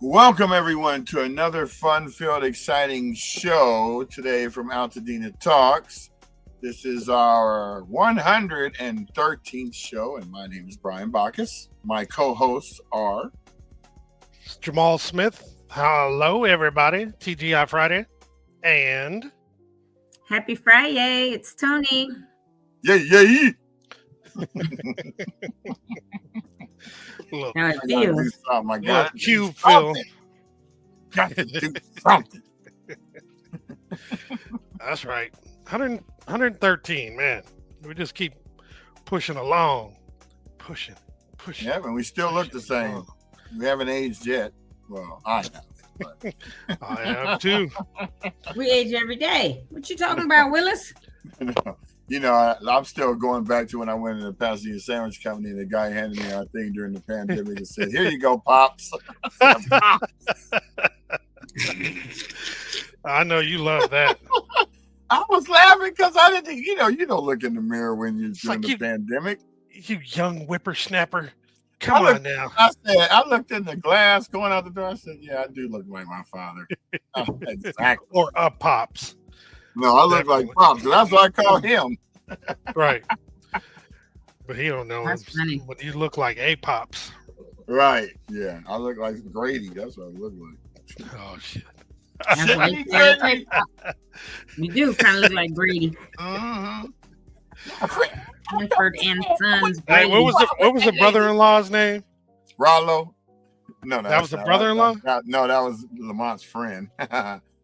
Welcome, everyone, to another fun-filled, exciting show today from AltadenaTalks. This is our 113th show, and my name is Brian Bacchus. My co-hosts are Jamal Smith. Hello, everybody. TGI Friday. And Happy Friday. It's Tony. Yeah. look, How it I gotta do feels. something. I look, gotta do Q Phil. something. Got to do something. That's right. 113, man. We just keep pushing along. Pushing. Yeah, but we still look the same. We haven't aged yet. Well, I have. But. I have too. We age every day. What you talking about, Willis? I'm still going back to when I went to the Pasadena Sandwich Company and the guy handed me our thing during the pandemic and said, "Here you go, Pops." I know you love that. I was laughing because I didn't, you don't look in the mirror when you're doing like the pandemic. You young whippersnapper. Come on now. I looked in the glass going out the door. I said, "Yeah, I do look like my father." Exactly. Or a Pops. No, I look like Pops. That's what I call him. Right. But he don't know. That's funny. But you look like a Pops. Right. Yeah. I look like Grady. That's what I look like. Oh, shit. That's why you say it. You do kind of look like Brady. Mm-hmm. Hanford and Sons. Hey, Brady. what was the brother-in-law's name? Rollo. No, That was the brother-in-law? No, that was Lamont's friend.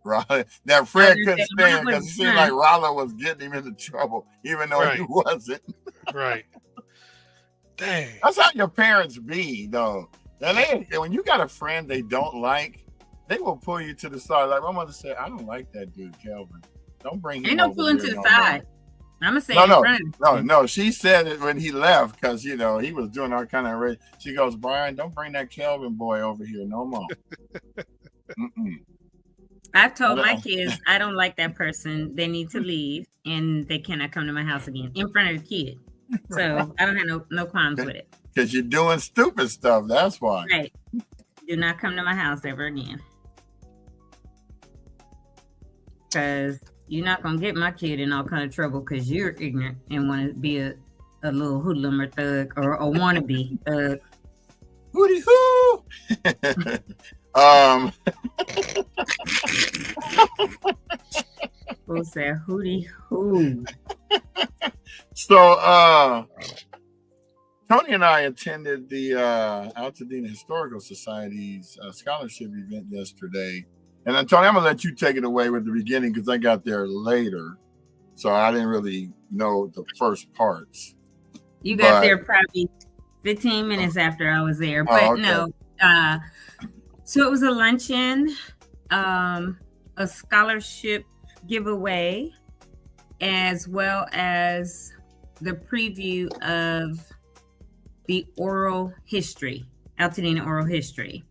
Rollo. That friend couldn't stand because it seemed like Rollo was getting him into trouble, even though he wasn't. Right. Dang. That's how your parents be, though. And when you got a friend they don't like, they will pull you to the side. Like my mother said, "I don't like that dude, Kelvin. Don't bring him." Ain't no over pulling here to the no side. more." I'm going to say in front of No. She said it when he left because, he was doing all kind of. She goes, "Brian, don't bring that Kelvin boy over here no more." I've told my kids I don't like that person. They need to leave and they cannot come to my house again in front of the kid. So I don't have no qualms with it. Because you're doing stupid stuff. That's why. Right. Do not come to my house ever again. Because you're not going to get my kid in all kind of trouble because you're ignorant and want to be a little hoodlum or thug or a wannabe thug. Hootie hoo! Who said hootie hoo? So, Tony and I attended the Altadena Historical Society's scholarship event yesterday. And then, Tony, I'm going to let you take it away with the beginning because I got there later. So I didn't really know the first parts. You got there probably 15 minutes after I was there. But okay. No. So it was a luncheon, a scholarship giveaway, as well as the preview of the oral history, Altadena oral history.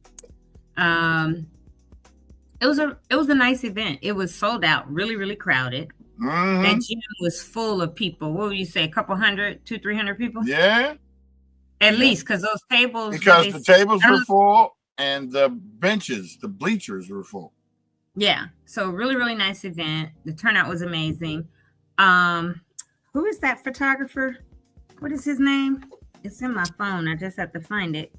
It was a nice event. It was sold out, really, really crowded. Mm-hmm. That gym was full of people. What would you say? A couple hundred, 200-300 people? Yeah. At least, because those tables. Because the tables were full and the benches, the bleachers were full. Yeah. So really, really nice event. The turnout was amazing. Who is that photographer? What is his name? It's in my phone. I just have to find it.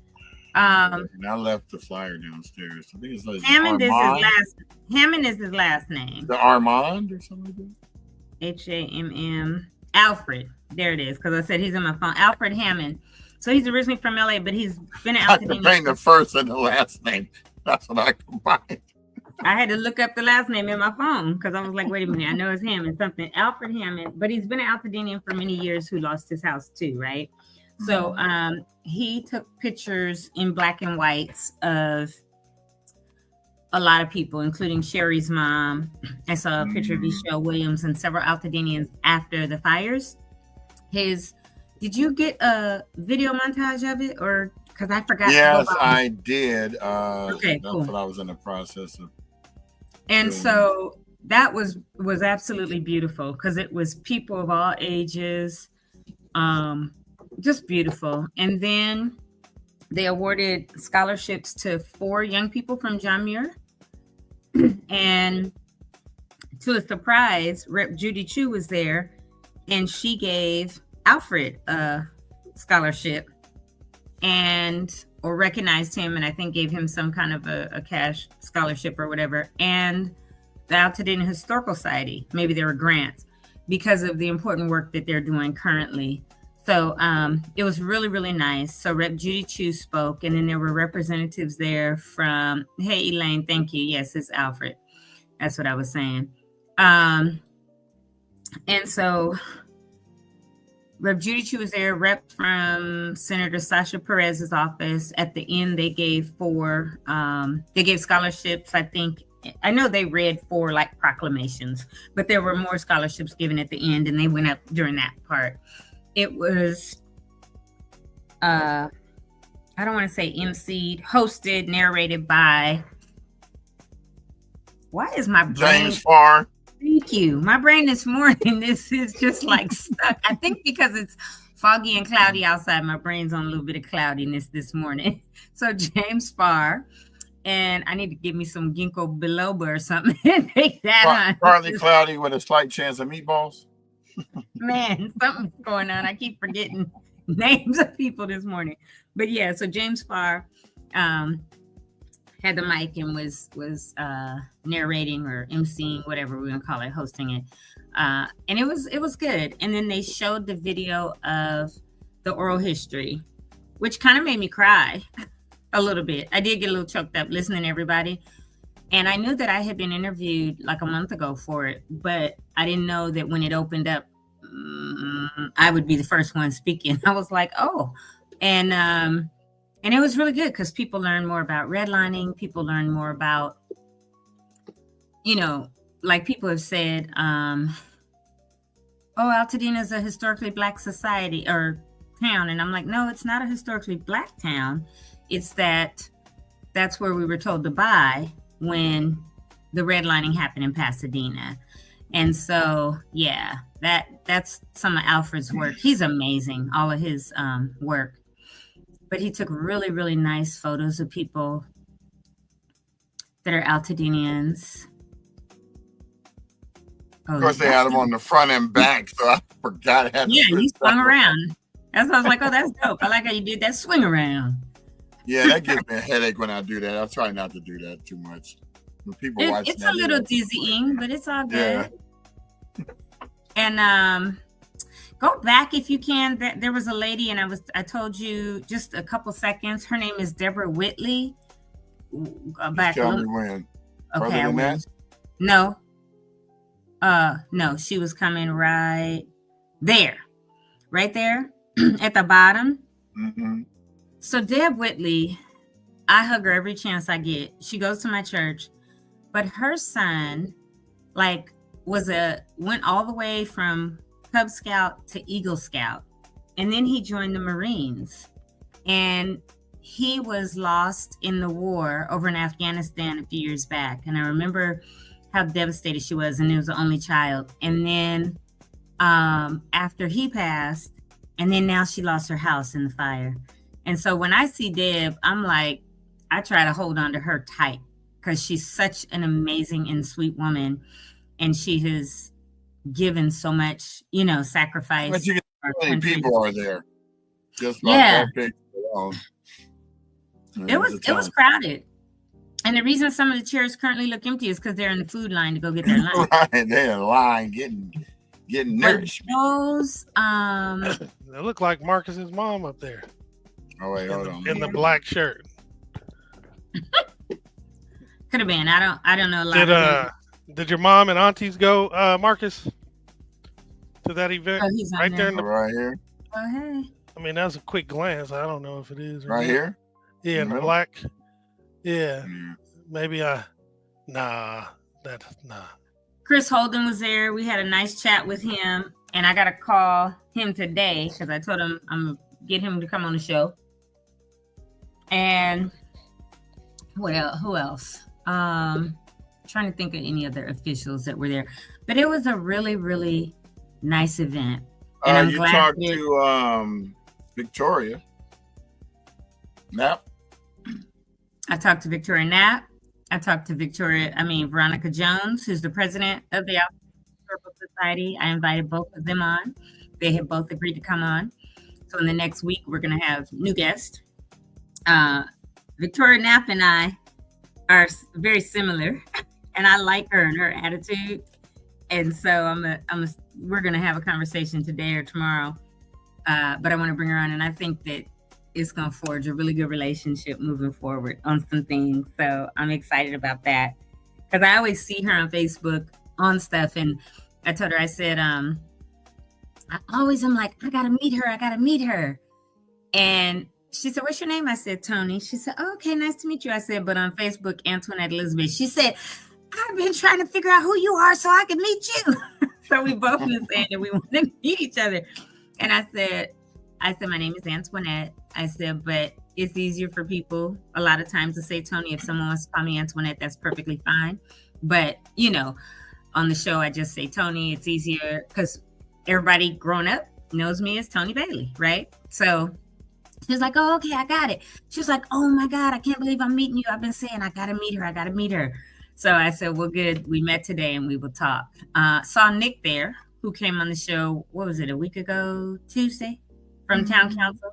And I left the flyer downstairs. I think it's like Hammond is his last name. The Armand or something like that? Hamm. Alfred. There it is. Because I said he's in my phone. Alfred Hammond. So he's originally from LA, but he's been out. I combined the first and the last name. That's what I combined. I had to look up the last name in my phone because I was like, wait a minute, I know it's Hammond, something. Alfred Hammond, but he's been an Altadenian for many years who lost his house too, right? So he took pictures in black and whites of a lot of people, including Sherry's mom. I saw a picture of Michelle Williams and several Altadenians after the fires. Did you get a video montage of it, or because I forgot? Yes, I did. Okay, that's cool. what I was in the process of. And so that was absolutely beautiful because it was people of all ages, just beautiful. And then they awarded scholarships to 4 young people from John Muir. And to a surprise, Rep. Judy Chu was there, and she gave Alfred a scholarship or recognized him, and I think gave him some kind of a cash scholarship or whatever. And the Altadena Historical Society, maybe there were grants because of the important work that they're doing currently. So it was really, really nice. So Rep. Judy Chu spoke, and then there were representatives there from, hey, Elaine, thank you. Yes, it's Alfred. That's what I was saying. And so Rep. Judy Chu was there, rep from Senator Sasha Perez's office. At the end, they gave scholarships. I know they read 4 like proclamations, but there were more scholarships given at the end, and they went up during that part. It was, I don't want to say emceed, hosted, narrated by, why is my brain? James Farr. Thank you. My brain this morning, this is just like stuck. I think because it's foggy and cloudy outside, my brain's on a little bit of cloudiness this morning. So James Farr, and I need to give me some ginkgo biloba or something and take that on. Partly cloudy with a slight chance of meatballs. Man, something's going on. I keep forgetting names of people this morning. But yeah, so James Farr had the mic and was narrating or emceeing, whatever we're gonna call it, hosting it. And it was good. And then they showed the video of the oral history, which kind of made me cry a little bit. I did get a little choked up listening to everybody. And I knew that I had been interviewed like a month ago for it, but I didn't know that when it opened up, I would be the first one speaking. I was like, oh, and it was really good because people learn more about redlining. People learn more about, like people have said, Altadena is a historically Black society or town. And I'm like, no, it's not a historically Black town. It's that's where we were told to buy when the redlining happened in Pasadena. And so, yeah, that's some of Alfred's work. He's amazing, all of his work. But he took really, really nice photos of people that are Altadenians. Of course, they had them on the front and back, so I forgot. Yeah, you swung around. That's why I was like, oh, that's dope. I like how you did that swing around. Yeah, that gives me a headache when I do that. I try not to do that too much. When people watch it's a little dizzying, but it's all good. Yeah. And go back if you can. There was a lady, and I told you just a couple seconds. Her name is Deborah Whitley. Back. Tell me when. Okay, I went. No. No, she was coming right there at the bottom. Mm-hmm. So Deb Whitley, I hug her every chance I get. She goes to my church, but her son, like, went all the way from Cub Scout to Eagle Scout, and then he joined the Marines, and he was lost in the war over in Afghanistan a few years back. And I remember how devastated she was, and he was the only child. And then after he passed, and then now she lost her house in the fire. And so when I see Deb, I'm like, I try to hold on to her tight because she's such an amazing and sweet woman. And she has given so much, sacrifice. But you can see many people are there. Just like that picture alone. It was crowded. And the reason some of the chairs currently look empty is because they're in the food line to go get their lunch. Right, they're in line getting nourished. Those they look like Marcus's mom up there. Oh wait, hold on. In the black shirt. Could have been. I don't know a lot. Did your mom and aunties go, Marcus, to that event? Oh, he's right there. Right here. Oh, hey. I mean, that was a quick glance. I don't know if it is. Right here? Yeah, in the black. Yeah. Maybe nah. Chris Holden was there. We had a nice chat with him, and I got to call him today because I told him I'm going to get him to come on the show. And who else? Trying to think of any other officials that were there, but it was a really, really nice event. And I'm you glad talked to Victoria. Nap. I talked to Victoria Knapp. I talked to Veronica Jones, who's the president of the Altadena Historical Society. I invited both of them on. They have both agreed to come on. So in the next week, we're going to have new guests. Victoria Knapp and I are very similar, and I like her and her attitude. And so we're going to have a conversation today or tomorrow. But I want to bring her on, and I think that it's going to forge a really good relationship moving forward on some things. So I'm excited about that, because I always see her on Facebook on stuff. And I told her, I said, I'm like, I got to meet her. And she said, what's your name? I said, Tony. She said, oh, okay, nice to meet you. I said, but on Facebook, Antoinette Elizabeth. She said, I've been trying to figure out who you are so I can meet you. So we both been saying that we want to meet each other. And I said, my name is Antoinette. I said, but it's easier for people a lot of times to say Tony. If someone wants to call me Antoinette, that's perfectly fine. But, on the show, I just say Tony. It's easier because everybody grown up knows me as Tony Bailey, right? So she was like, oh, okay, I got it. She was like, oh my God, I can't believe I'm meeting you. I've been saying I got to meet her. So I said, well, good. We met today and we will talk. Saw Nick there, who came on the show, what was it, a week ago, Tuesday, from Town Council.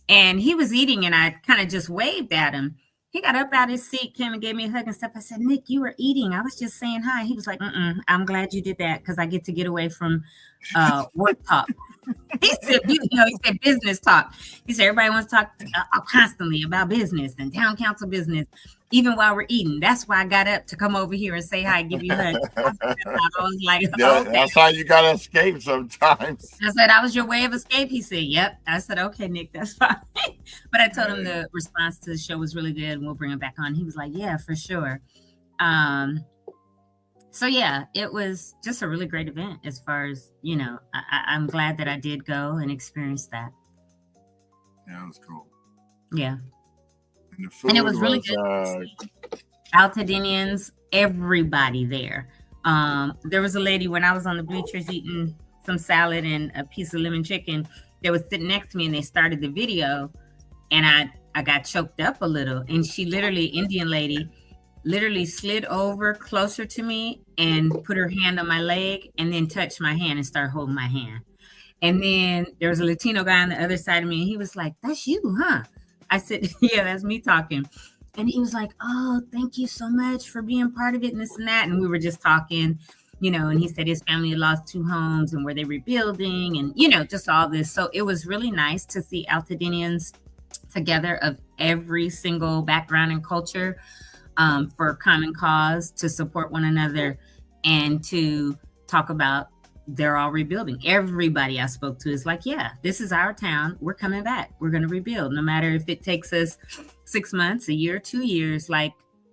And he was eating, and I kind of just waved at him. He got up out of his seat, came and gave me a hug and stuff. I said, Nick, you were eating. I was just saying hi. He was like, I'm glad you did that, because I get to get away from work talk. He said business talk. He said, everybody wants to talk constantly about business and town council business, even while we're eating. That's why I got up to come over here and say hi, give you a hug. I was like, okay. That's how you got to escape sometimes. I said, that was your way of escape? He said, yep. I said, okay, Nick, that's fine. But I told him the response to the show was really good and we'll bring him back on. He was like, yeah, for sure. So yeah, it was just a really great event as far as, I'm glad that I did go and experience that. Yeah, it was cool. Yeah. And the food it was really good. Altadenians, everybody there. There was a lady when I was on the bleachers eating some salad and a piece of lemon chicken that was sitting next to me, and they started the video, and I got choked up a little. And she Indian lady, slid over closer to me and put her hand on my leg and then touched my hand and started holding my hand. And then there was a Latino guy on the other side of me, and he was like, that's you, huh? I said, yeah, that's me talking. And he was like, oh, thank you so much for being part of it and this and that. And we were just talking, and he said his family had lost 2 homes and were they rebuilding and, just all this. So it was really nice to see Altadenians together of every single background and culture, for a common cause, to support one another and to talk about they're all rebuilding. Everybody I spoke to is like, yeah, this is our town. We're coming back. We're going to rebuild. No matter if it takes us 6 months, a year, 2 years, like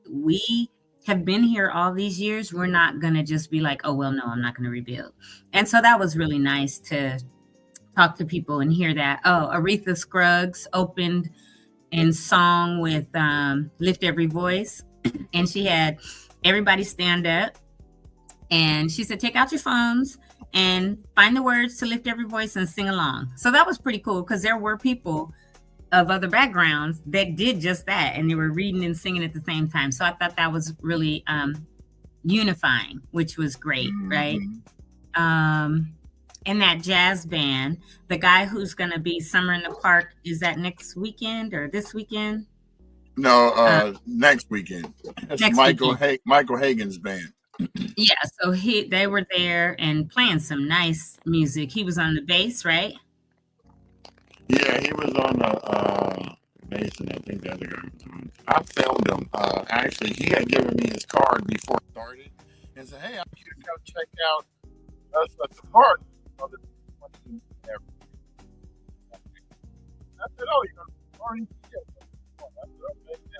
we have been here all these years. We're not going to just be like, oh, well, no, I'm not going to rebuild. And so that was really nice to talk to people and hear that. Oh, Aretha Scruggs opened in song with Lift Every Voice. And she had everybody stand up. And she said, take out your phones and find the words to Lift Every Voice and sing along. So that was pretty cool, because there were people of other backgrounds that did just that. And they were reading and singing at the same time. So I thought that was really unifying, which was great, right? And that jazz band, the guy who's going to be Summer in the Park, is that next weekend or this weekend? No, next weekend. It's next Michael weekend. Michael Hagan's band. Yeah, so they were there and playing some nice music. He was on the bass, right? Yeah, he was on the bass, and I think the other guy was on. I filmed him. Actually, he had given me his card before it started and said, hey, I want you to come check out us at the park. I said, oh, you're going to party?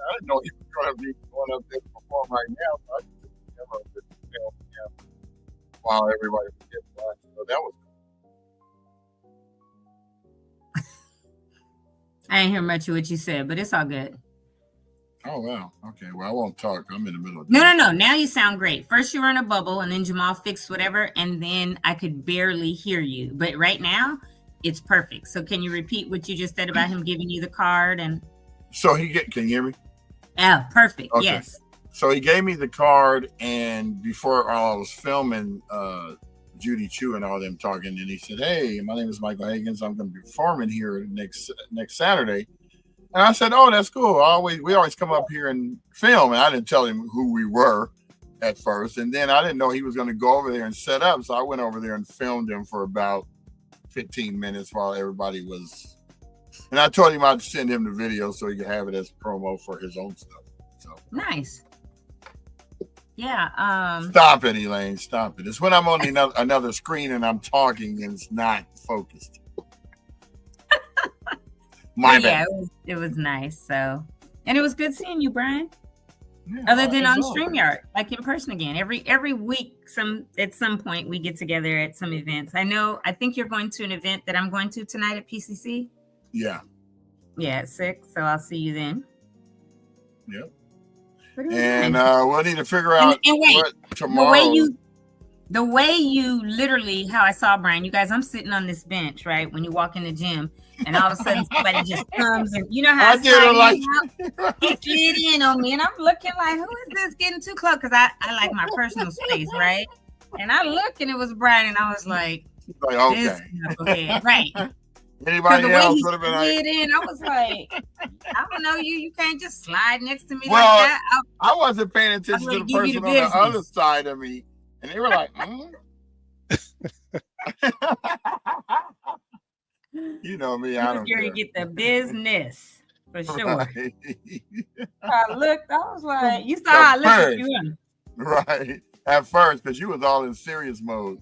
I didn't know he was going to be going up there to perform right now, so I just never did film him while everybody was getting lunch. So that was I didn't hear much of what you said, but it's all good. Oh, wow. Okay. Well, I won't talk. I'm in the middle of No. Now you sound great. First you were in a bubble, and then Jamal fixed whatever, and then I could barely hear you. But right now, it's perfect. So can you repeat what you just said about him giving you the card? And So can you hear me? Oh, perfect. Okay. Yes. So he gave me the card, and before I was filming Judy Chu and all them talking, and he said, "Hey, my name is Michael Higgins. I'm going to be performing here next Saturday." And I said, "Oh, that's cool. We always come up here and film." And I didn't tell him who we were at first, and then I didn't know he was going to go over there and set up. So I went over there and filmed him for about 15 minutes while everybody was. And I told him I'd send him the video so he could have it as promo for his own stuff. So nice. Yeah. Stop it, Elaine. Stop it. It's when I'm on another screen and I'm talking and it's not focused. My bad. Yeah, it was nice. So, and it was good seeing you, Brian. Yeah, Other than on StreamYard, like in person again. Every week, at some point we get together at some events. I think you're going to an event that I'm going to tonight at PCC. Yeah. Yeah, at 6. So I'll see you then. Yep. And nice. We'll need to figure out and wait, what tomorrow. The way you literally, how I saw Brian, you guys, I'm sitting on this bench, right? When you walk in the gym, and all of a sudden somebody just comes, and you know how he slid in on me, and I'm looking like, who is this getting too close? Because I like my personal space, right? And I looked, and it was Brian, and I was like okay, right. Anybody else would have been like, I was like, I don't know you can't just slide next to me like well, that. I wasn't paying attention to the person on the other side of me, and they were like, You know me, I don't care. You get the business for sure. Right. I looked, I was like, you saw how I looked at you. Right. At first, because you was all in serious mode.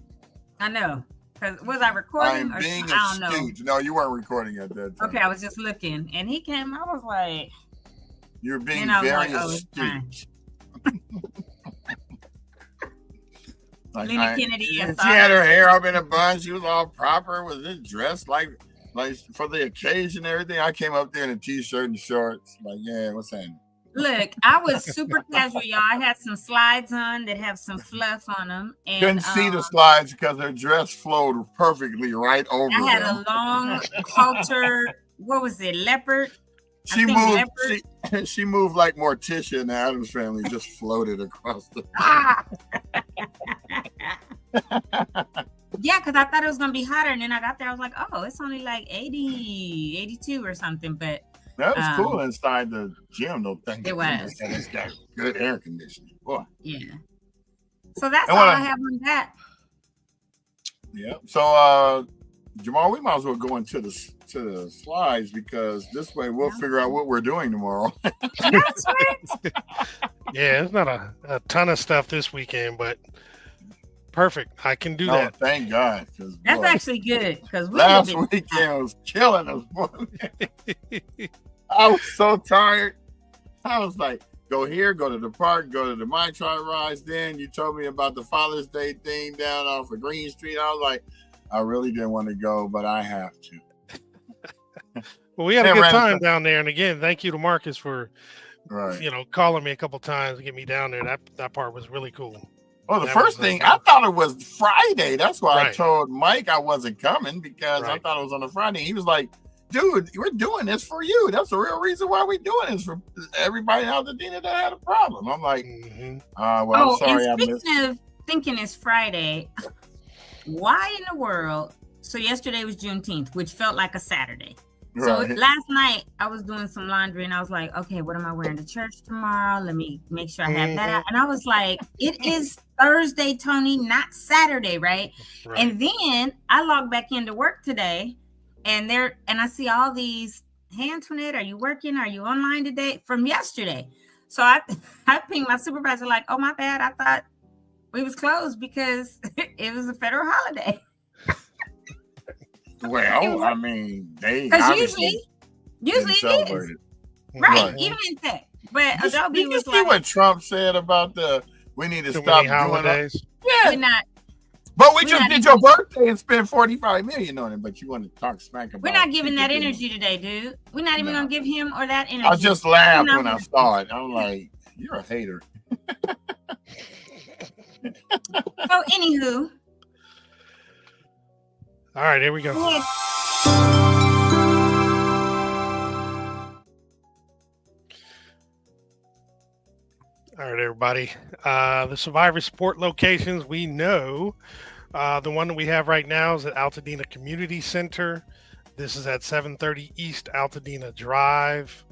I know. Because was I recording? I'm being astute. I don't know. No, you weren't recording at that time. Okay, I was just looking. And he came, I was like, you're being very astute. Like Lena Kennedy. She had her hair up in a bun. She was all proper. Was it dressed like for the occasion and everything? I came up there in a t-shirt and shorts. Like, yeah, what's happening? Look, I was super casual, y'all. I had some slides on that have some fluff on them. And, couldn't see the slides because her dress flowed perfectly right over them. I had a long halter. What was it? Leopard? She moved like Morticia in the Addams Family, just floated across the. Yeah, because I thought it was gonna be hotter, and then I got there. I was like, oh, it's only like 80, 82 or something. But that was cool inside the gym, though. It was. And it's got good air conditioning, boy. Yeah. So that's all I have on that. Yeah. So Jamal, we might as well go into the slides because this way we'll figure out what we're doing tomorrow. That's right. Yeah, it's not a ton of stuff this weekend, but perfect. I can do that. Thank God. That's actually good because last weekend was killing us. Boy. I was so tired. I was like, go here, go to the park, go to the My Tri rides. Then you told me about the Father's Day thing down off of Green Street. I was like, I really didn't want to go, but I have to. Well, we had a good time down there, and again, thank you to Marcus for, calling me a couple times to get me down there. That part was really cool. Well, the first thing I thought it was Friday. That's why I told Mike I wasn't coming because I thought it was on a Friday. He was like, "Dude, we're doing this for you. That's the real reason why we're doing this for everybody in Altadena that had a problem." I'm like, "Well, I'm sorry, I missed." Speaking of thinking it's Friday, why in the world? So yesterday was Juneteenth, which felt like a Saturday. So last night I was doing some laundry and I was like, okay, what am I wearing to church tomorrow? Let me make sure I have that out. And I was like, it is Thursday, Tony, not Saturday, right? And then I logged back into work today and I see all these, hey Antoinette, are you working? Are you online today? From yesterday. So I pinged my supervisor like, oh my bad, I thought we was closed because it was a federal holiday. Well, I mean, they usually it is. Right, even in tech. But Adobe was like, what Trump said about we need to stop doing holidays. Yeah. We're not. But we just did your birthday and spent $45 million on it, but you want to talk smack about it. We're not giving that energy today, dude. We're not even going to give him or that energy. I just laughed when I saw it. I'm like, you're a hater. So, anywho. All right, here we go. All right, everybody. The survivor support locations, we know the one that we have right now is at Altadena Community Center. This is at 730 East Altadena Drive.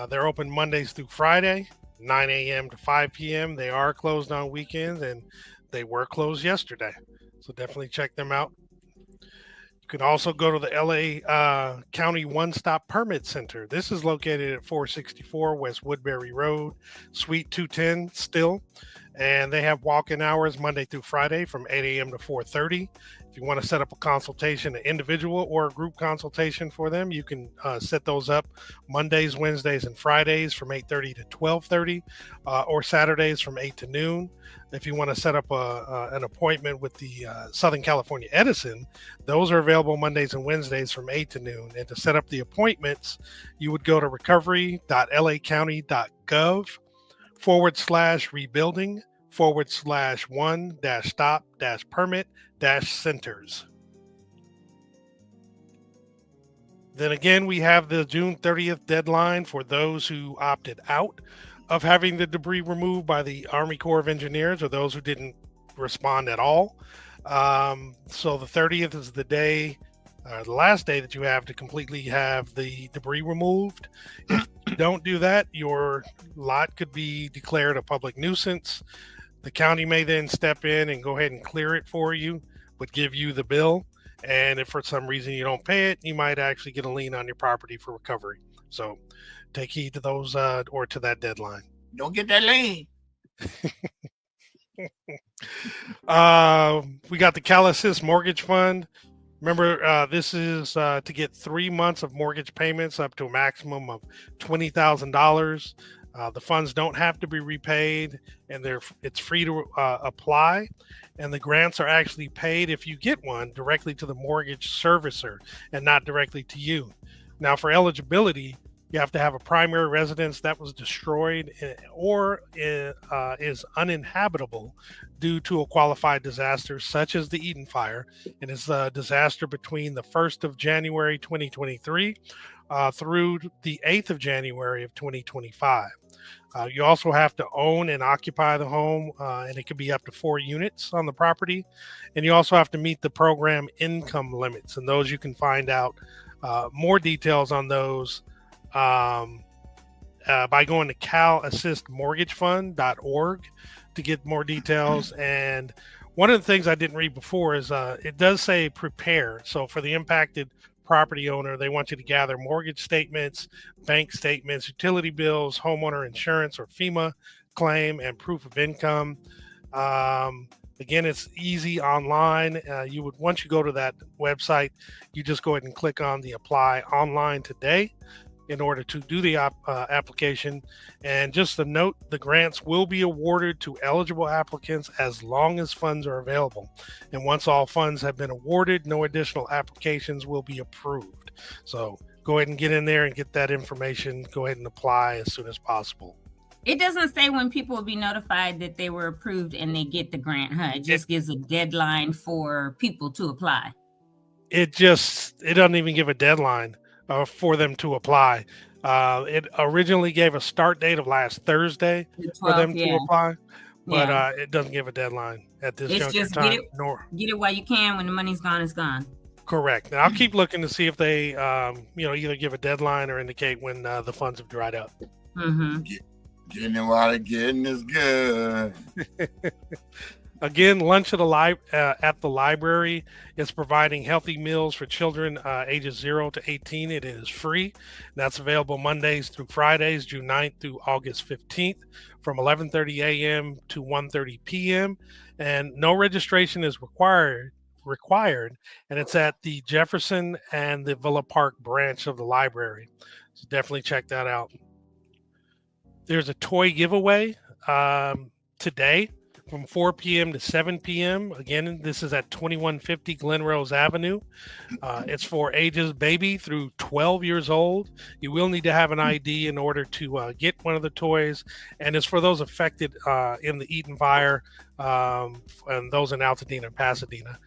They're open Mondays through Friday, 9 a.m. to 5 p.m. They are closed on weekends, and they were closed yesterday. So definitely check them out. You can also go to the LA County One Stop Permit Center. This is located at 464 West Woodbury Road, Suite 210 still. And they have walk-in hours Monday through Friday from 8 a.m. to 4:30. If you want to set up a consultation, an individual or a group consultation for them, you can set those up Mondays, Wednesdays, and Fridays from 8:30 to 12:30, or Saturdays from 8 to noon. If you want to set up an appointment with the Southern California Edison, those are available Mondays and Wednesdays from 8 to noon. And to set up the appointments, you would go to recovery.lacounty.gov/rebuilding/1-stop-permit-centers. Then again, we have the June 30th deadline for those who opted out of having the debris removed by the Army Corps of Engineers, or those who didn't respond at all. So the 30th is the day, the last day that you have to completely have the debris removed. If you don't do that, your lot could be declared a public nuisance. The county may then step in and go ahead and clear it for you, but give you the bill. And if for some reason you don't pay it, you might actually get a lien on your property for recovery. So take heed to those or to that deadline. Don't get that lien. We got the Cal Assist Mortgage Fund. Remember, this is to get 3 months of mortgage payments up to a maximum of $20,000. The funds don't have to be repaid, and it's free to apply. And the grants are actually paid, if you get one, directly to the mortgage servicer and not directly to you. Now, for eligibility, you have to have a primary residence that was destroyed or is uninhabitable due to a qualified disaster such as the Eden Fire, and it's a disaster between the 1st of January 2023 through the 8th of January of 2025. You also have to own and occupy the home, and it can be up to 4 units on the property. And you also have to meet the program income limits, and those you can find out more details on those by going to calassistmortgagefund.org to get more details. And one of the things I didn't read before is it does say prepare. So for the impacted property owner, they want you to gather mortgage statements, bank statements, utility bills, homeowner insurance or FEMA claim, and proof of income. Again, it's easy online. Once you go to that website, you just go ahead and click on the apply online today in order to do the application. And just a note, the grants will be awarded to eligible applicants as long as funds are available. And once all funds have been awarded, no additional applications will be approved. So go ahead and get in there and get that information. Go ahead and apply as soon as possible. It doesn't say when people will be notified that they were approved and they get the grant, huh? It just gives a deadline for people to apply. It doesn't even give a deadline for them to apply. It originally gave a start date of last Thursday for them to apply, but it doesn't give a deadline at this juncture just time. Get it while you can. When the money's gone, it's gone. Correct. And I'll keep looking to see if they, either give a deadline or indicate when the funds have dried up. Mm-hmm. Getting it while the getting is good. Again, lunch at the library is providing healthy meals for children ages 0 to 18. It is free. That's available Mondays through Fridays, June 9th through August 15th from 11:30 a.m. to 1:30 p.m. And no registration is required, and it's at the Jefferson and the Villa Park branch of the library. So definitely check that out. There's a toy giveaway today from 4 p.m. to 7 p.m. Again, this is at 2150 Glen Rose Avenue. It's for ages baby through 12 years old. You will need to have an ID in order to get one of the toys, and it's for those affected in the Eden Fire and those in Altadena and Pasadena.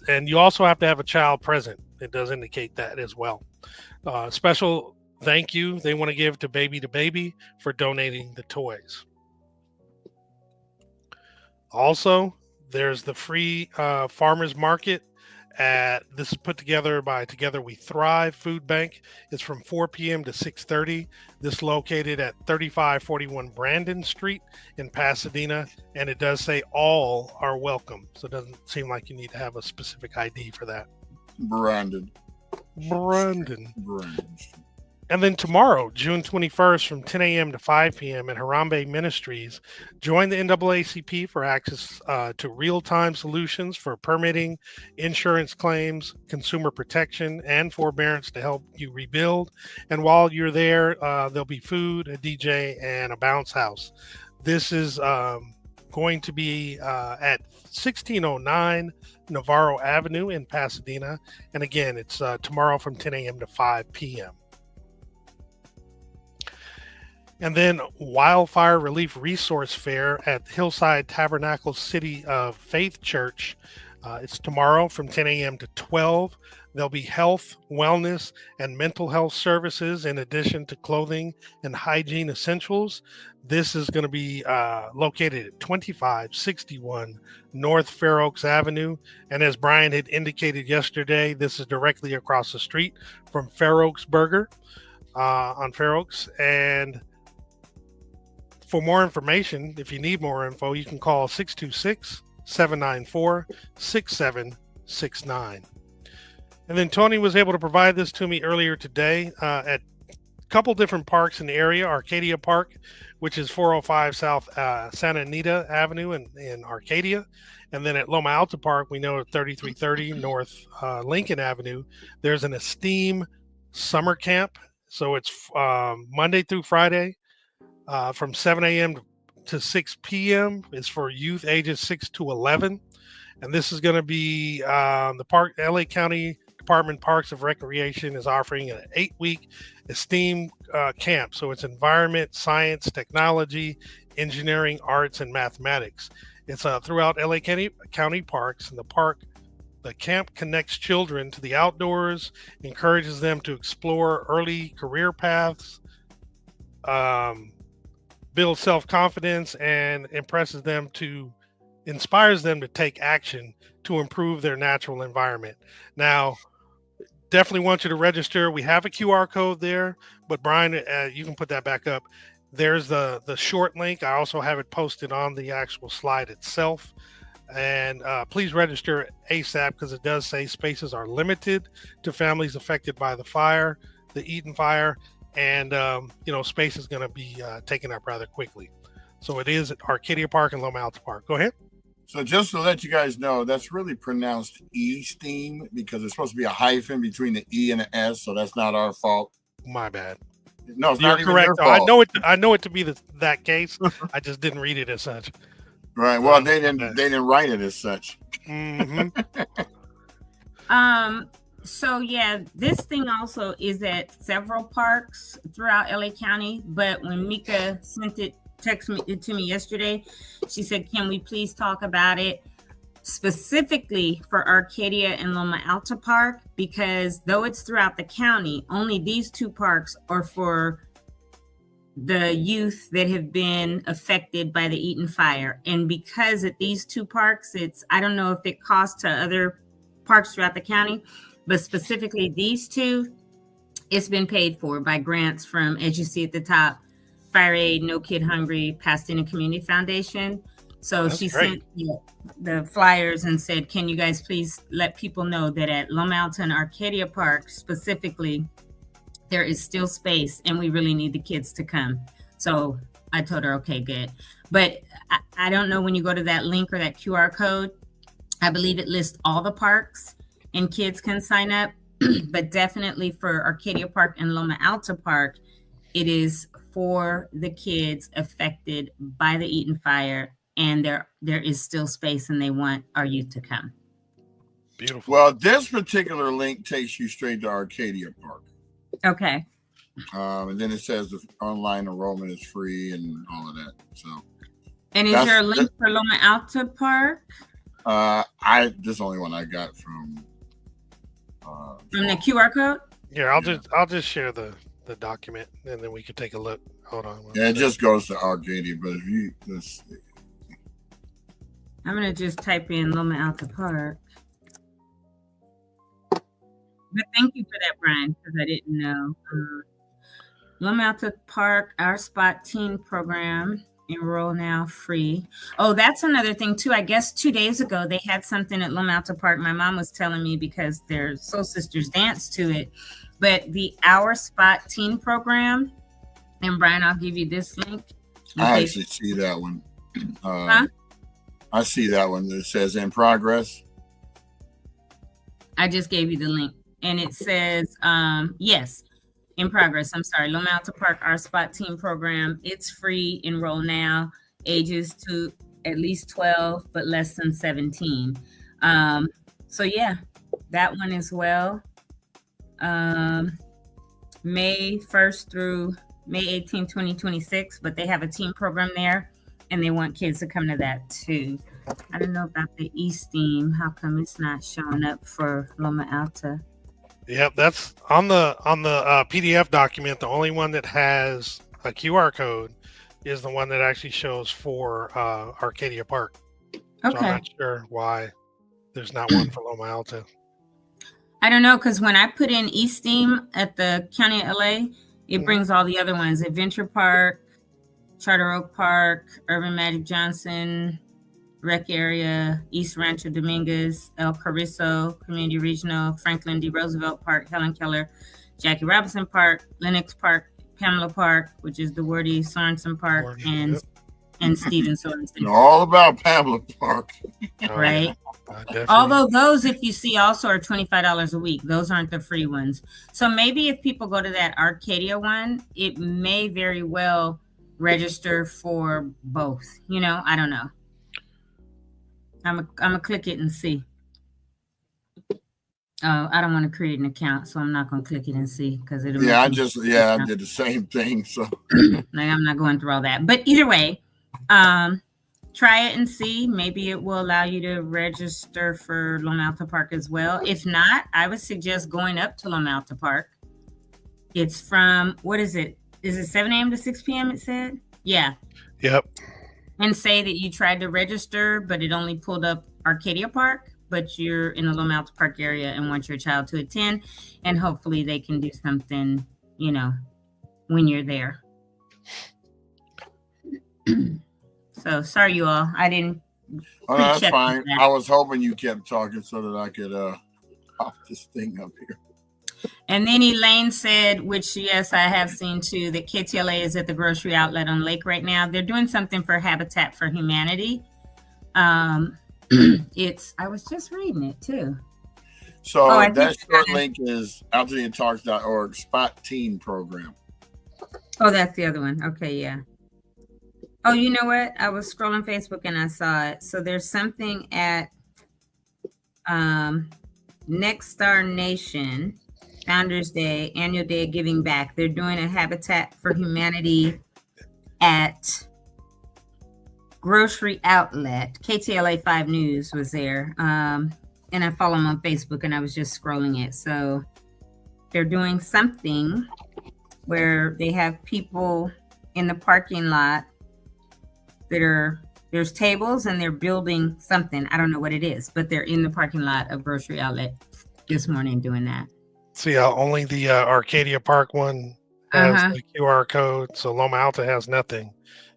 And you also have to have a child present. It does indicate that as well. Special thank you they want to give to Baby for donating the toys. Also, there's the free farmers market. This is put together by Together We Thrive Food Bank. It's from 4 p.m. to 6:30. This is located at 3541 Brandon Street in Pasadena, and it does say all are welcome. So it doesn't seem like you need to have a specific ID for that. Brandon. And then tomorrow, June 21st, from 10 a.m. to 5 p.m. at Harambe Ministries, join the NAACP for access to real-time solutions for permitting, insurance claims, consumer protection, and forbearance to help you rebuild. And while you're there, there'll be food, a DJ, and a bounce house. This is going to be at 1609 Navarro Avenue in Pasadena. And again, it's tomorrow from 10 a.m. to 5 p.m. And then Wildfire Relief Resource Fair at Hillside Tabernacle City of Faith Church. It's tomorrow from 10 a.m. to 12. There'll be health, wellness, and mental health services in addition to clothing and hygiene essentials. This is going to be located at 2561 North Fair Oaks Avenue. And as Brian had indicated yesterday, this is directly across the street from Fair Oaks Burger on Fair Oaks. And for more information, if you need more info, you can call 626-794-6769. And then Tony was able to provide this to me earlier today at a couple different parks in the area. Arcadia Park, which is 405 South Santa Anita Avenue in Arcadia. And then at Loma Alta Park, we know at 3330 North Lincoln Avenue, there's an Esteem summer camp. So it's Monday through Friday. From 7 a.m. to 6 p.m. is for youth ages 6 to 11. And this is going to be the LA County Department of Parks and Recreation is offering an 8-week STEAM camp. So it's environment, science, technology, engineering, arts, and mathematics. It's throughout LA County parks. And the camp connects children to the outdoors, encourages them to explore early career paths, build self-confidence, and inspires them to take action to improve their natural environment. Now, definitely want you to register. We have a QR code there, but Brian, you can put that back up. There's the short link. I also have it posted on the actual slide itself. And please register ASAP because it does say spaces are limited to families affected by the Eaton fire. And, space is going to be taken up rather quickly. So it is at Arcadia Park and Loma Alta Park. Go ahead. So just to let you guys know, that's really pronounced E-Steam because it's supposed to be a hyphen between the E and the S. So that's not our fault. My bad. No, it's You're not even correct. your fault. I know it to be that case. I just didn't read it as such. Right. Well, they didn't write it as such. Mm-hmm. So yeah, this thing also is at several parks throughout LA County. But when Mika texted it to me yesterday, she said, "Can we please talk about it specifically for Arcadia and Loma Alta Park? Because though it's throughout the county, only these two parks are for the youth that have been affected by the Eaton fire. And because at these two parks, I don't know if it costs to other parks throughout the county, but specifically these two, it's been paid for by grants from, as you see at the top, Fire Aid, No Kid Hungry, Pasadena Community Foundation. So That's she great. sent the flyers and said, can you guys please let people know that at Loma Alta and Arcadia Park specifically, there is still space and we really need the kids to come. So I told her, okay, good. But I don't know when you go to that link or that QR code, I believe it lists all the parks and kids can sign up, but definitely for Arcadia Park and Loma Alta Park, it is for the kids affected by the Eaton fire, and there is still space and they want our youth to come. Beautiful. Well, this particular link takes you straight to Arcadia Park. Okay. And then it says the online enrollment is free and all of that. So. And is there a link for Loma Alta Park? This is the only one I got from the QR code? Yeah, I'll just share the document and then we can take a look. Hold on. Yeah, it just goes to Arcadia, but if you I'm gonna just type in Loma Alta Park. But thank you for that, Brian, because I didn't know. Loma Alta Park, Our Spot Teen Program, enroll now free. Oh, that's another thing too. I guess 2 days ago they had something at Loma Alta Park. My mom was telling me because their Soul Sisters danced to it. But the Our Spot Teen Program, and Brian, I'll give you this link. I actually see that one. I see that one that says in progress. I just gave you the link, and it says, yes, in progress. I'm sorry, Loma Alta Park, Our Spot Teen Program. It's free. Enroll now. Ages to at least 12, but less than 17. So yeah, that one as well. May 1st through May 18, 2026, but they have a teen program there, and they want kids to come to that too. I don't know about the East theme. How come it's not showing up for Loma Alta? Yep, that's on the PDF document. The only one that has a QR code is the one that actually shows for Arcadia Park. Okay. So I'm not sure why there's not one for Loma Alta. I don't know, because when I put in East theme at the County of LA, it brings all the other ones: Adventure Park, Charter Oak Park, Urban Magic Johnson, Rec Area, East Rancho Dominguez, El Carrizo, Community Regional, Franklin D. Roosevelt Park, Helen Keller, Jackie Robinson Park, Lennox Park, Pamela Park, which is the Wordy Sorensen Park, and Steven Sorensen. All about Pamela Park. Right? Although those, if you see, also are $25 a week. Those aren't the free ones. So maybe if people go to that Arcadia one, it may very well register for both. You know, I don't know. I'm gonna click it and see. Oh, I don't want to create an account, so I'm not gonna click it and see because it'll. Yeah, I did the same thing. So like, I'm not going through all that. But either way, try it and see. Maybe it will allow you to register for Loma Alta Park as well. If not, I would suggest going up to Loma Alta Park. It's from, what is it? Is it 7 a.m. to 6 p.m. it said? Yeah. Yep. And say that you tried to register, but it only pulled up Arcadia Park, but you're in the Loma Alta Park area and want your child to attend. And hopefully they can do something, you know, when you're there. So sorry, you all. I didn't. Oh, no, that's fine. I was hoping you kept talking so that I could pop this thing up here. And then Elaine said, which yes, I have seen too, that KTLA is at the grocery outlet on Lake right now. They're doing something for Habitat for Humanity. I was just reading it too. So that short link is AltadenaTalks.org Spot Teen Program. Oh, that's the other one. Okay, yeah. Oh, you know what? I was scrolling Facebook and I saw it. So there's something at Next Star Nation, Founders Day, Annual Day of Giving Back. They're doing a Habitat for Humanity at Grocery Outlet. KTLA 5 News was there. And I follow them on Facebook and I was just scrolling it. So they're doing something where they have people in the parking lot there's tables and they're building something. I don't know what it is, but they're in the parking lot of Grocery Outlet this morning doing that. See, only the Arcadia Park one has the QR code, so Loma Alta has nothing.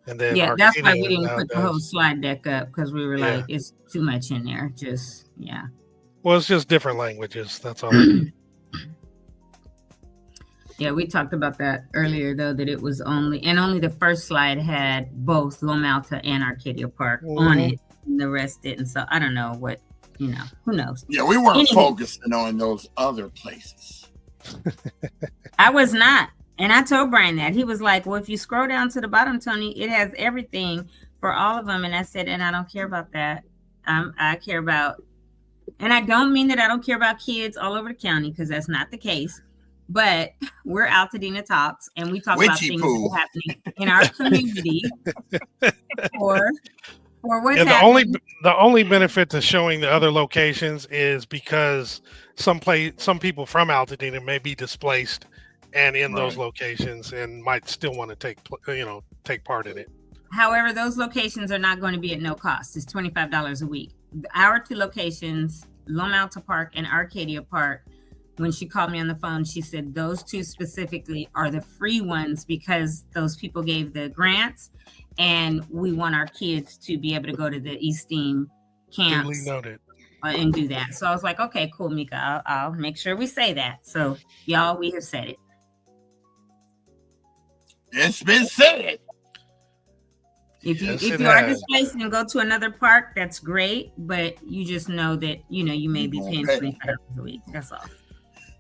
And then yeah, Arcadia that's why we didn't put the whole slide deck up, because we were like, it's too much in there. Just Well, it's just different languages. That's all. Yeah, we talked about that earlier, though, that it was only the first slide had both Loma Alta and Arcadia Park on it, and the rest didn't. So I don't know what, who knows? Yeah, we weren't focusing on those other places. I was not. And I told Brian that. He was like, well, if you scroll down to the bottom, Tony, it has everything for all of them. And I said, and I don't care about that. I care about, and I don't mean that I don't care about kids all over the county, because that's not the case. But we're Altadena Talks, and we talk about things that are happening in our community for what's happening. The only benefit to showing the other locations is because some people from Altadena may be displaced and in those locations and might still want to take part in it. However, those locations are not going to be at no cost. It's $25 a week. Our two locations, Loma Alta Park and Arcadia Park, when she called me on the phone, she said those two specifically are the free ones because those people gave the grants, and we want our kids to be able to go to the Esteem camps Duly noted. and do that. So I was like, okay, cool, Mika. I'll make sure we say that. So y'all, we have said it. It's been said. If you Yes, if it you are has. displaced and go to another park, that's great. But you just know that you may be paying $25 a week. That's all.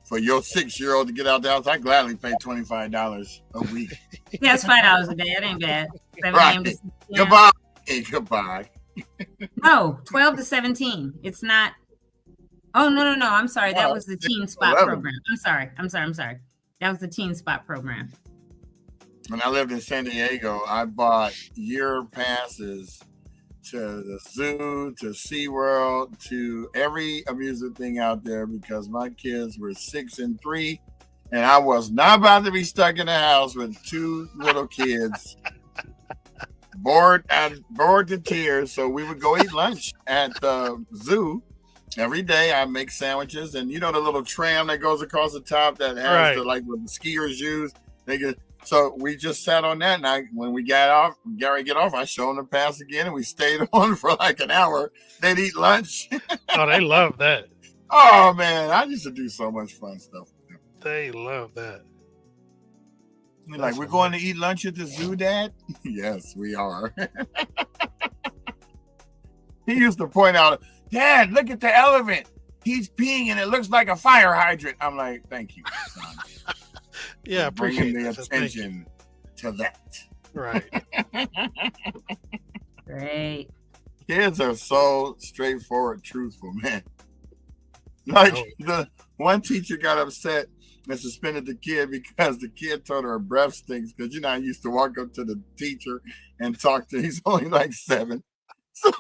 For your 6-year-old to get out the house, I gladly pay $25 a week. Yeah, it's $5 a day. That ain't bad. 7 Right. a.m. to 6 p.m. Goodbye. Hey, goodbye. No, 12 to 17. It's not. Oh no. I'm sorry. That was the Teen Spot 11. program. I'm sorry. That was the Teen Spot program. When I lived in San Diego, I bought year passes to the zoo, to SeaWorld, to every amusement thing out there because my kids were 6 and 3, and I was not about to be stuck in the house with 2 little kids, bored to tears. So we would go eat lunch at the zoo every day. I make sandwiches, and the little tram that goes across the top that has what the skiers use. So we just sat on that, and when we got ready to get off, I showed them the pass again, and we stayed on for like an hour. They'd eat lunch. Oh, they love that. Oh, man, I used to do so much fun stuff with them. They love that. They're like, we're going to eat lunch at the zoo, Dad? Yes, we are. He used to point out, Dad, look at the elephant. He's peeing, and it looks like a fire hydrant. I'm like, thank you, son. Yeah, appreciate bringing the that. attention to that. Right. Great. Kids are so straightforward, truthful, man. Like the one teacher got upset and suspended the kid because the kid told her her breath stinks. Because I used to walk up to the teacher and talk to. He's only like 7, so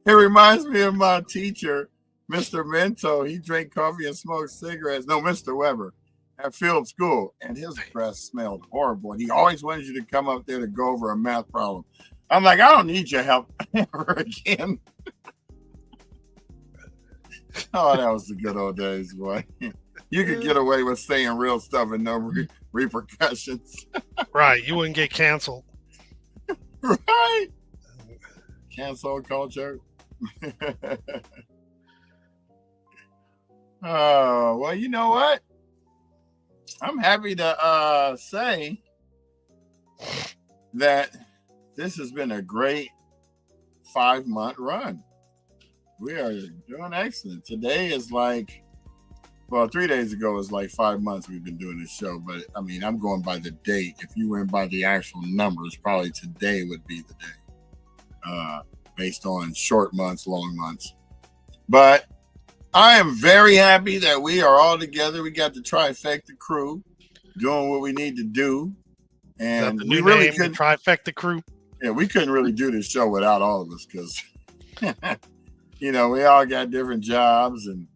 it reminds me of my teacher, Mr. Mento. He drank coffee and smoked cigarettes. No, Mr. Weber. At field school, and his breath smelled horrible. And he always wanted you to come up there to go over a math problem. I'm like, I don't need your help ever again. Oh, that was the good old days, boy. You could get away with saying real stuff and no repercussions. Right. You wouldn't get canceled. Right. Cancel culture. Oh, well, you know what? I'm happy to say that this has been a great 5-month run. We are doing excellent. Today is 3 days ago was like 5 months we've been doing this show. But I mean, I'm going by the date. If you went by the actual numbers, probably today would be the day, based on short months, long months. But I am very happy that we are all together. We got the trifecta crew doing what we need to do. And we really couldn't. Trifecta crew. Yeah, we couldn't really do this show without all of us because, we all got different jobs and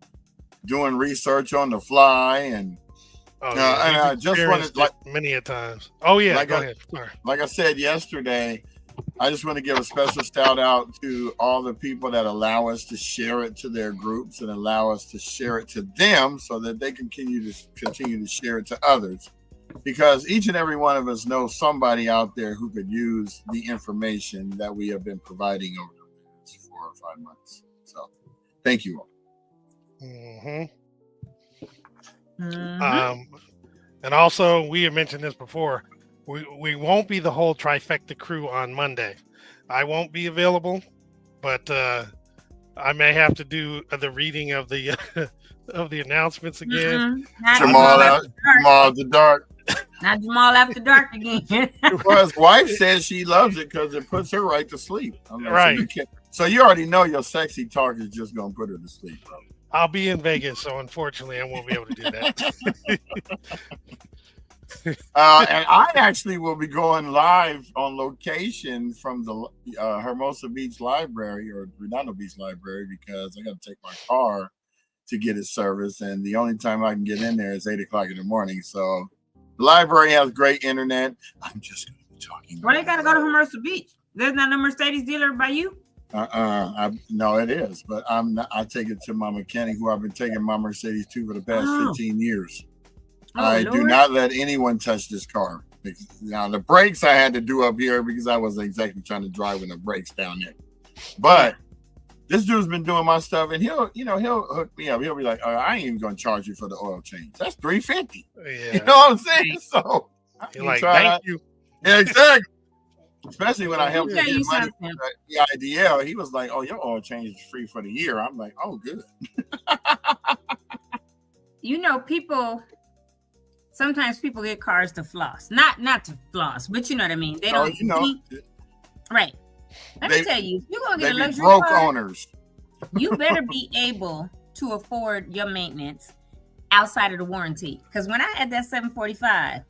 doing research on the fly. And, and I just wanted, many a times. Oh, yeah. Go ahead. Sorry. Like I said yesterday, I just want to give a special shout out to all the people that allow us to share it to their groups and allow us to share it to them so that they can continue to share it to others. Because each and every one of us knows somebody out there who could use the information that we have been providing over the past 4 or 5 months. So thank you all. And also, we have mentioned this before. We won't be the whole trifecta crew on Monday. I won't be available, but I may have to do the reading of the of the announcements again. Jamal after dark. Not Jamal after dark again. Well, his wife says she loves it because it puts her right to sleep. Right. So you already know your sexy talk is just gonna put her to sleep, bro. I'll be in Vegas, so unfortunately, I won't be able to do that. And I actually will be going live on location from the Hermosa Beach Library or Redondo Beach Library because I got to take my car to get it serviced, and the only time I can get in there is 8 o'clock in the morning. So the library has great internet. I'm just going to be talking Well, they about? gotta go to Hermosa Beach. There's not no Mercedes dealer by you. No, it is, but I'm not. I take it to my mechanic, who I've been taking my Mercedes to for the past 15 years. I do not let anyone touch this car. Now the brakes I had to do up here because I wasn't exactly trying to drive with the brakes down there. But this dude's been doing my stuff, and he'll hook me up. He'll be like, oh, I ain't even gonna charge you for the oil change. That's $350. Yeah. You know what I'm saying? So you're like, thank you. Yeah, exactly. Especially when I helped him you get money from the IDL, he was like, "Oh, your oil change is free for the year." I'm like, "Oh, good." You know, sometimes people get cars to floss, not to floss, but you know what I mean. They don't, right? Let me tell you, if you're gonna get a luxury broke car, owners. You better be able to afford your maintenance outside of the warranty. Because when I had that 745,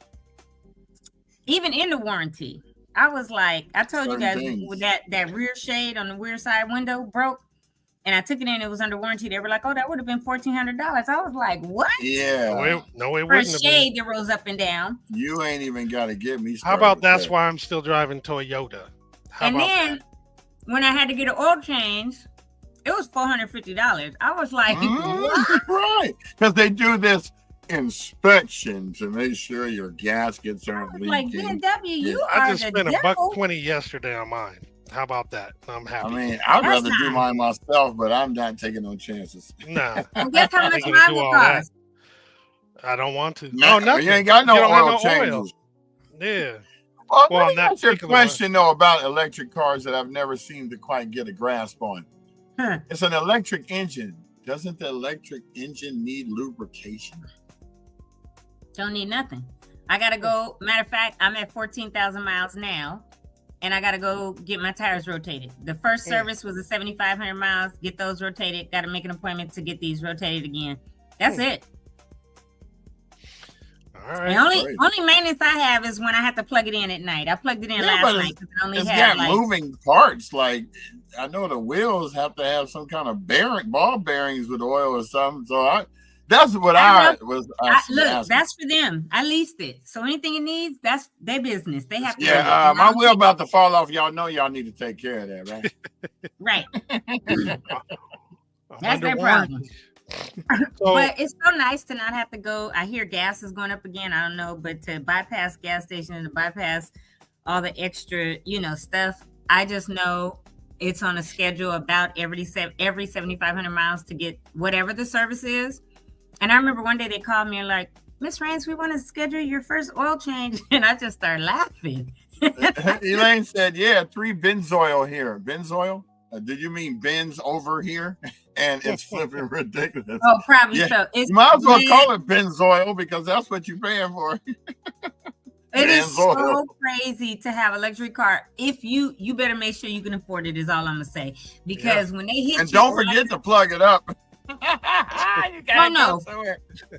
even in the warranty, I was like, I told you guys with that rear shade on the rear side window broke, and I took it in. It was under warranty. They were like, "Oh, that would have been $1,400." I was like, "What?" Yeah, no, it wouldn't. For a shade that rose up and down. You ain't even got to get me started. How about that's why I'm still driving Toyota? And then when I had to get an oil change, it was $450. I was like, what? Right, because they do this inspection to make sure your gaskets aren't leaking. Like BMW, I just spent $120 yesterday on mine. How about that? I'm happy. I mean, I'd rather do mine myself, but I'm not taking no chances. No. Well, guess how much mine will cost? I don't want to. No, nothing. You ain't got no oil changes. Yeah. Well, let me ask you a question though about electric cars that I've never seemed to quite get a grasp on. It's an electric engine. Doesn't the electric engine need lubrication? Don't need nothing. I gotta go. Matter of fact, I'm at 14,000 miles now, and I gotta go get my tires rotated. The first service was a 7,500 miles. Get those rotated. Got to make an appointment to get these rotated again. That's it. All right. The only maintenance I have is when I have to plug it in at night. I plugged it in last night because it only had moving parts. Like I know the wheels have to have some kind of ball bearings with oil or something. So that's what I was. Look, that's for them. I leased it, so anything it needs, that's their business. They have to. Yeah, my wheel about to fall off. Y'all know y'all need to take care of that, right? Right. That's their problem. But it's so nice to not have to go. I hear gas is going up again. I don't know, but to bypass gas station and to bypass all the extra, stuff, I just know it's on a schedule about every 7,500 miles to get whatever the service is. And I remember one day they called me and like, Miss Rains, we want to schedule your first oil change, and I just started laughing. Elaine said, "Yeah, 3 Benzoil here. Benzoil? Did you mean Benz over here?" And it's flipping ridiculous. Oh, probably so. You might as well call it Benzoil because that's what you're paying for. It is so crazy to have a luxury car. If you better make sure you can afford it, is all I'm gonna say. Because when they hit and don't forget to plug it up.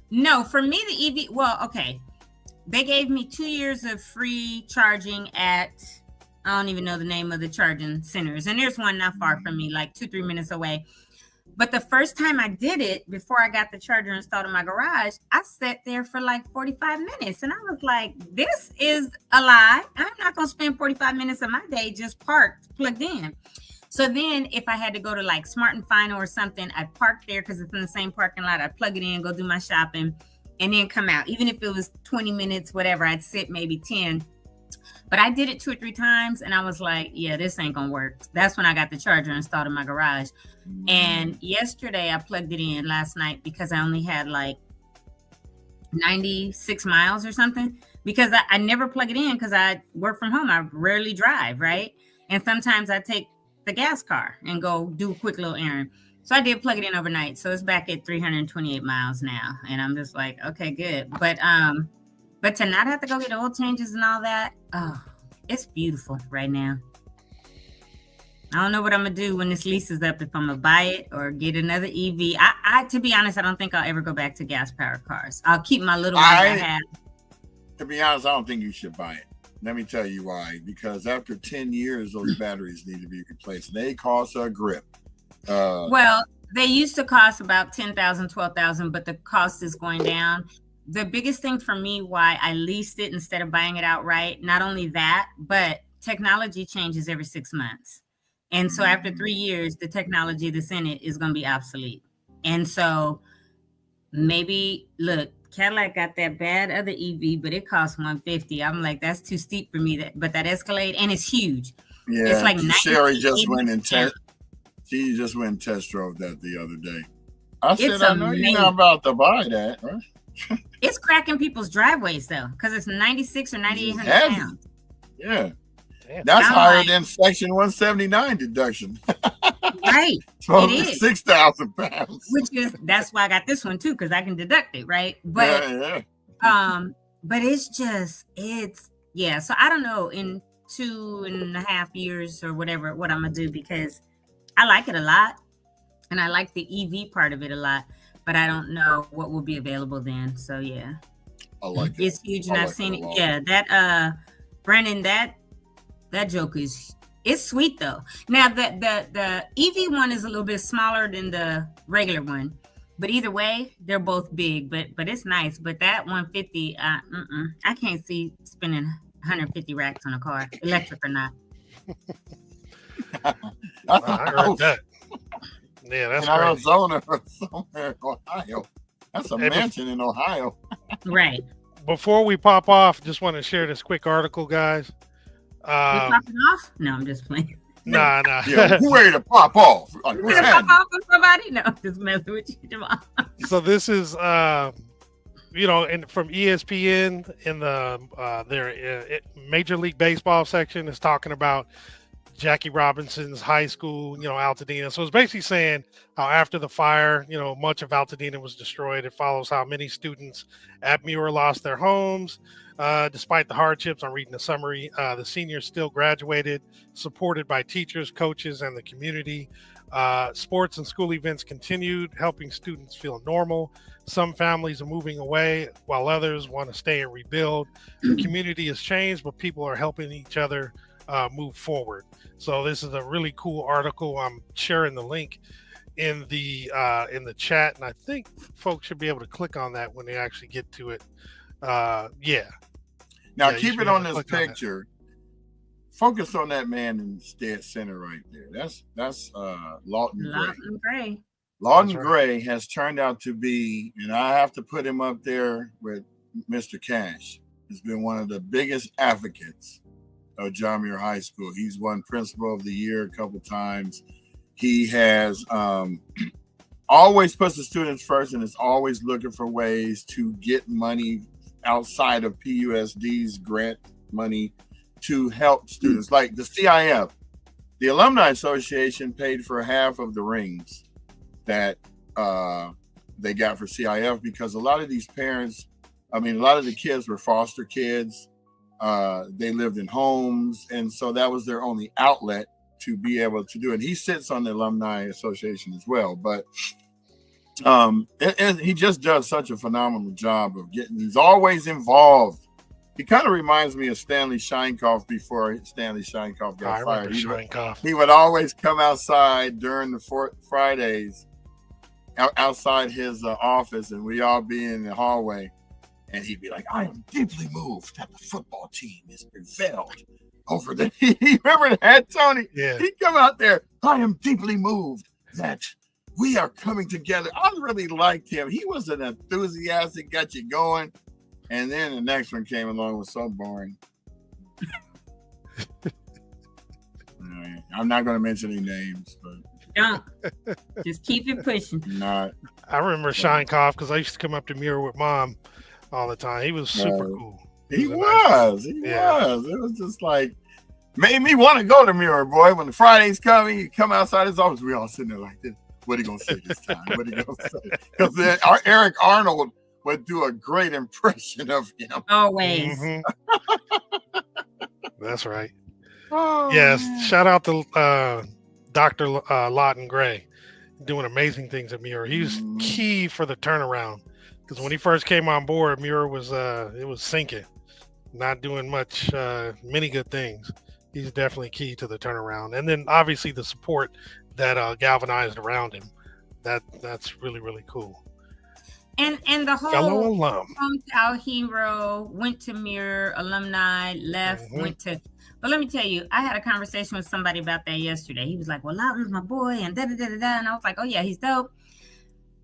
No, for me the EV. Well, okay, they gave me 2 years of free charging at. I don't even know the name of the charging centers, and there's one not far from me, like 2-3 minutes away. But the first time I did it, before I got the charger installed in my garage, I sat there for like 45 minutes. And I was like, this is a lie. I'm not going to spend 45 minutes of my day just parked, plugged in. So then if I had to go to like Smart and Final or something, I'd park there because it's in the same parking lot. I'd plug it in, go do my shopping, and then come out. Even if it was 20 minutes, whatever, I'd sit maybe 10. But I did it 2 or 3 times, and I was like, yeah, this ain't going to work. That's when I got the charger installed in my garage. And yesterday I plugged it in last night because I only had like 96 miles or something, because I never plug it in because I work from home. I rarely drive, right? And sometimes I take the gas car and go do a quick little errand. So I did plug it in overnight. So it's back at 328 miles now. And I'm just like, okay, good. But to not have to go get oil changes and all that, oh, it's beautiful right now. I don't know what I'm gonna do when this lease is up, if I'm gonna buy it or get another EV. I to be honest, I don't think I'll ever go back to gas powered cars. I'll keep my little one I have. To be honest, I don't think you should buy it. Let me tell you why. Because after 10 years, those batteries need to be replaced. They cost a grip. Well, they used to cost about $10,000, $12,000, but the cost is going down. the biggest thing for me why I leased it instead of buying it outright, not only that, but technology changes every 6 months. And so after 3 years, the technology that's in it is going to be obsolete. And so maybe, look, Cadillac got that bad other EV, but it costs 150. I'm like, that's too steep for me. But that Escalade, and it's huge. Yeah, it's like Sherry just went and she just went and test drove that the other day. I said, I know you're not about to buy that, right? It's cracking people's driveways though, because it's 96 or 9,800 pounds. Yeah. That's higher than Section 179 deduction. Right. So it is 6,000 pounds. That's why I got this one too, because I can deduct it, right? But but it's so I don't know in 2.5 years or whatever what I'm gonna do, because I like it a lot and I like the EV part of it a lot, but I don't know what will be available then. So yeah. I like it. It's huge and I've seen it. Yeah, that Brandon, that joke it's sweet though. Now the EV one is a little bit smaller than the regular one, but either way, they're both big. But it's nice. But that 150, I can't see spending 150 racks on a car, electric or not. I heard that. Yeah, that's in Arizona or somewhere in Ohio. That's a mansion in Ohio. Right. Before we pop off, just want to share this quick article, guys. You popping off? No, I'm just playing. Nah. Yeah, who ready to pop off? Like, you ready to pop off with somebody? No, just messing with you, Jamal. So this is, from ESPN in the their Major League Baseball section is talking about Jackie Robinson's high school, Altadena. So it's basically saying how after the fire, much of Altadena was destroyed. It follows how many students at Muir lost their homes. Despite the hardships, I'm reading the summary, the seniors still graduated, supported by teachers, coaches, and the community. Sports and school events continued, helping students feel normal. Some families are moving away, while others want to stay and rebuild. The community has changed, but people are helping each other move forward. So this is a really cool article. I'm sharing the link in the chat, and I think folks should be able to click on that when they actually get to it. Now keep it on this picture. Focus on that man in the dead center right there. That's Lawton Gray. Lawton Gray has turned out to be, and I have to put him up there with Mr. Cash. He's been one of the biggest advocates of John Muir High School. He's won Principal of the Year a couple times. He has always puts the students first and is always looking for ways to get money outside of PUSD's grant money to help students. Like the CIF, the Alumni Association paid for half of the rings that they got for CIF, because a lot of these parents, a lot of the kids were foster kids. They lived in homes, and so that was their only outlet to be able to do it. He sits on the Alumni Association as well, but he just does such a phenomenal job of he's always involved. He kind of reminds me of Stanley Scheinkoff before Stanley Scheinkoff got fired. He would always come outside during the Fridays outside his office, and we all be in the hallway, and he'd be like, I am deeply moved that the football team has prevailed over the... Remember that, Tony? Yeah. He'd come out there, I am deeply moved that we are coming together. I really liked him. He was an enthusiastic, got you going. And then the next one came along, was so boring. I'm not going to mention any names, but don't. Just keep it pushing. Not. I remember Scheinkoff because I used to come up to Muir with Mom all the time. He was super cool. He was. It was just like, made me want to go to Muir, boy. When the Fridays come, he come outside his office, we all sitting there like this. What are you going to say this time? What are you going to say? Because then Eric Arnold would do a great impression of him. Always. Mm-hmm. That's right. Oh, yes. Man. Shout out to Dr. Lawton Gray, doing amazing things at Muir. He was key for the turnaround, because when he first came on board, Muir was it was sinking, not doing much, many good things. He's definitely key to the turnaround, and then obviously the support that galvanized around him. That's really, really cool. And the Fellow whole alum. hometown hero went to Muir, alumni left, went to. But let me tell you, I had a conversation with somebody about that yesterday. He was like, "Well, Loudoun's my boy," and da da da da. And I was like, "Oh yeah, he's dope."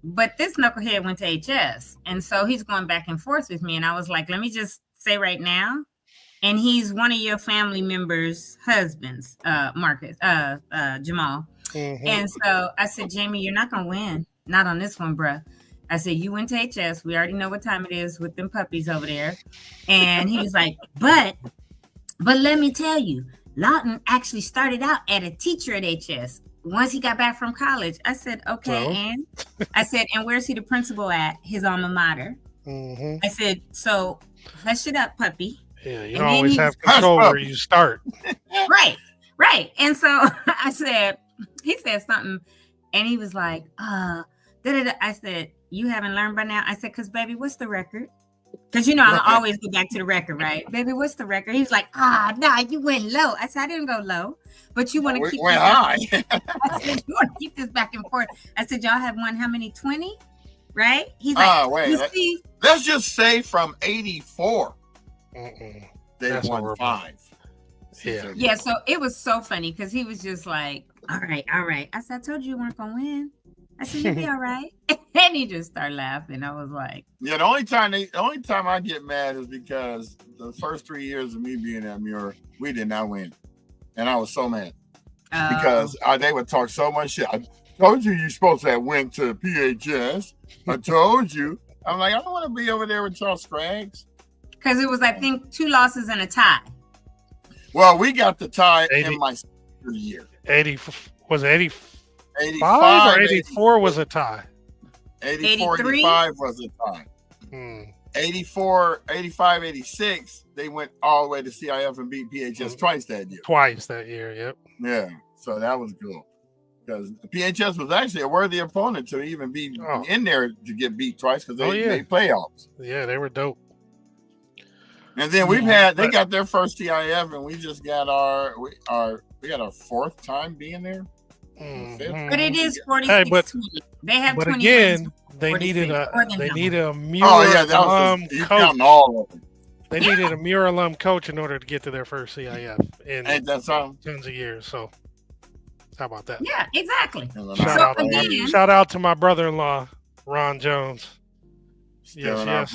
But this knucklehead went to HS, and so he's going back and forth with me. And I was like, "Let me just say right now." And he's one of your family members' husbands, Marcus, Jamal. And so I said, Jamie, you're not gonna win. Not on this one, bruh. I said, you went to HS. We already know what time it is with them puppies over there. And he was like, but let me tell you, Lawton actually started out at a teacher at HS once he got back from college. I said, okay, and I said, and where's he the principal at? His alma mater. I said, so hush it up, puppy. Yeah, you don't always have control where you start. Right. And so I said, he said something, and he was like, I said, you haven't learned by now? I said, because baby, what's the record? Because I'm always go back to the record, right? Baby, what's the record? He was like, you went low. I said, I didn't go low, but you want to keep went high. I said, you want to keep this back and forth. I said, y'all have won how many? 20? Right? He's like, wait, let's just say from 84. They won 5. Yeah, so it was so funny because he was just like, all right. I said, I told you weren't going to win. I said, you'll be all right. And he just started laughing. I was like, yeah, the only time I get mad is because the first 3 years of me being at Muir, we did not win. And I was so mad because they would talk so much shit. I told you you're supposed to have went to PHS. I told you. I'm like, I don't want to be over there with y'all Scraggs. Because it was, I think, 2 losses and a tie. Well, we got the tie in my senior year. 85 or 84 was a tie. 84, 85 was a tie. 84, 85, 86, they went all the way to CIF and beat PHS twice that year. Yep. Yeah, so that was cool. Because PHS was actually a worthy opponent to even be in there to get beat twice because they made playoffs. Yeah, they were dope. And then they got their first TIF, and we just got we got our 4th time being there. But it is 46-20. They have 20 again, wins, they needed a Muir alum coach. They needed a Muir alum coach in order to get to their first CIF in tons of years. So how about that? Yeah, exactly. Shout out to my brother-in-law, Ron Jones. Yes.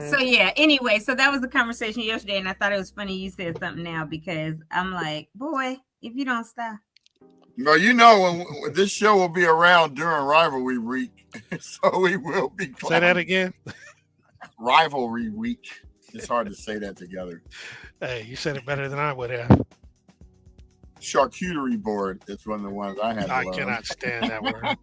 So anyway, so that was the conversation yesterday, and I thought it was funny you said something now because I'm like, boy, if you don't stop. Well, when this show will be around during rivalry week, so we will be. Say that again. Rivalry week. It's hard to say that together. Hey, you said it better than I would have. Charcuterie board. It's one of the ones I had. I cannot stand that word.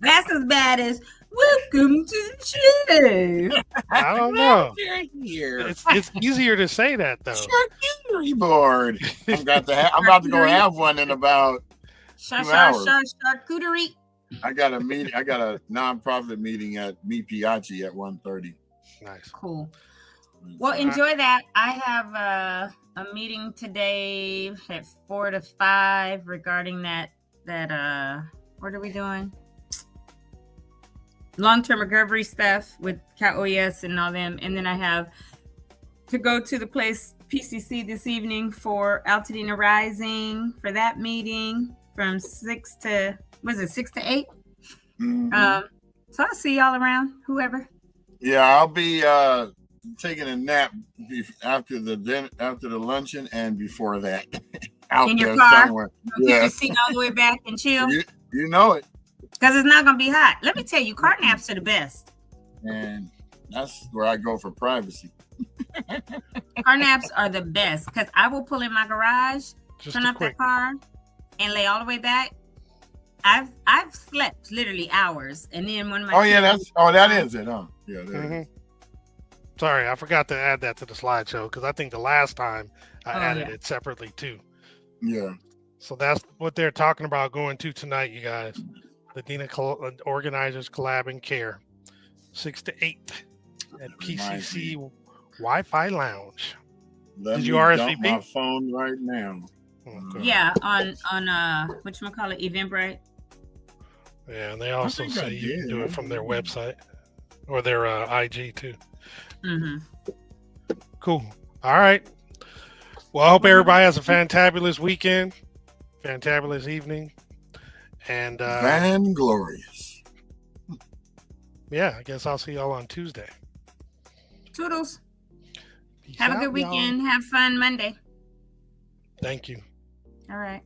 That's as bad as welcome to the show. I don't know. It's easier to say that though. Charcuterie board. I'm about to go have one in about 2 hours. Charcuterie. I got a meeting. I got a nonprofit meeting at Mipiachi at 1:30. Nice. Cool. Well, enjoy that. I have a meeting today at 4 to 5 regarding that what are we doing? Long-term recovery stuff with Cal OES and all them. And then I have to go to the place PCC this evening for Altadena Rising for that meeting from 6 to 8? So I'll see y'all around, whoever. Yeah, I'll be taking a nap after the luncheon and before that. Out in your there car, somewhere. Keep your seat all the way back and chill. You know it. Because it's not going to be hot. Let me tell you, car naps are the best. And that's where I go for privacy. Car naps are the best because I will pull in my garage, turn off the car, and lay all the way back. I've slept literally hours, and then when my that is it, huh? Yeah. Sorry, I forgot to add that to the slideshow because I think the last time I added it separately too. Yeah. So that's what they're talking about going to tonight, you guys. The Dena organizers collab and care, 6 to 8 at PCC Wi-Fi Lounge. Did you RSVP? My phone right now. Okay. Yeah, on whatchamacallit, Eventbrite. Yeah, and they also think I say you can did. do it from their website or their IG too. Mm-hmm. Cool. All right. Well, I hope everybody has a fantabulous weekend, fantabulous evening, and Van glorious. yeah, I guess I'll see y'all on Tuesday. Toodles. Peace Have a out, good y'all. weekend. Have fun Monday. Thank you. All right.